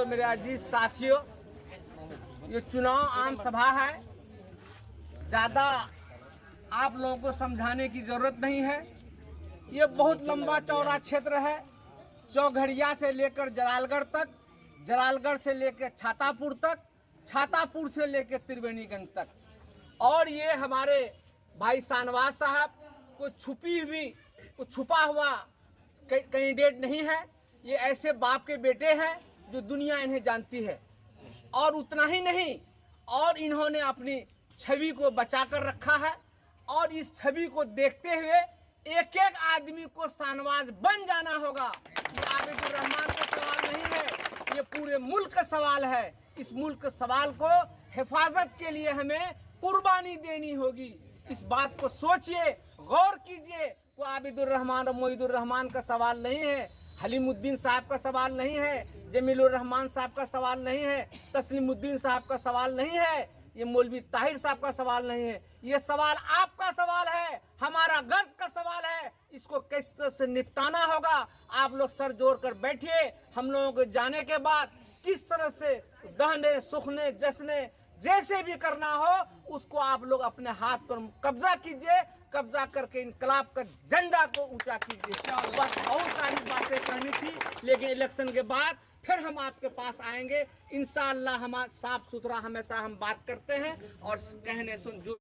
दोस्तों, मेरे अजीज साथियों, ये चुनाव आम सभा है। ज़्यादा आप लोगों को समझाने की ज़रूरत नहीं है। ये बहुत लंबा चौड़ा क्षेत्र है, चौघड़िया से लेकर जलालगढ़ तक, जलालगढ़ से लेकर छातापुर तक, छातापुर से लेकर त्रिवेणीगंज तक। और ये हमारे भाई शाहनवाज साहब को छुपा हुआ कैंडिडेट नहीं है। ये ऐसे बाप के बेटे हैं जो दुनिया इन्हें जानती है। और उतना ही नहीं, और इन्होंने अपनी छवि को बचा कर रखा है। और इस छवि को देखते हुए एक एक आदमी को शाहनवाज बन जाना होगा। ये आबिदुर रहमान का सवाल नहीं है, ये पूरे मुल्क का सवाल है। इस मुल्क के सवाल को हिफाजत के लिए हमें कुर्बानी देनी होगी। इस बात को सोचिए, गौर कीजिए। वो आबिदुर रहमान और मोहिदुर रहमान का सवाल नहीं है, हलीमुद्दीन साहब का सवाल नहीं है, जमीलुर रहमान साहब का सवाल नहीं है, तस्लीमुद्दीन साहब का सवाल नहीं है, ये मौलवी ताहिर साहब का सवाल नहीं है। ये सवाल आपका सवाल है, हमारा गर्ज का सवाल है। इसको किस तरह से निपटाना होगा, आप लोग सर जोड़ कर बैठिए। हम लोगों को जाने के बाद किस तरह से दहने सुखने जश्ने जैसे भी करना हो, उसको आप लोग अपने हाथ पर कब्जा कीजिए। कब्जा करके इनकलाब का झंडा को ऊंचा कीजिए। बस बहुत सारी बातें कहनी थी, लेकिन इलेक्शन के बाद फिर हम आपके पास आएंगे इंशाअल्लाह। हम साफ सुथरा हमेशा हम बात करते हैं और कहने सुन जो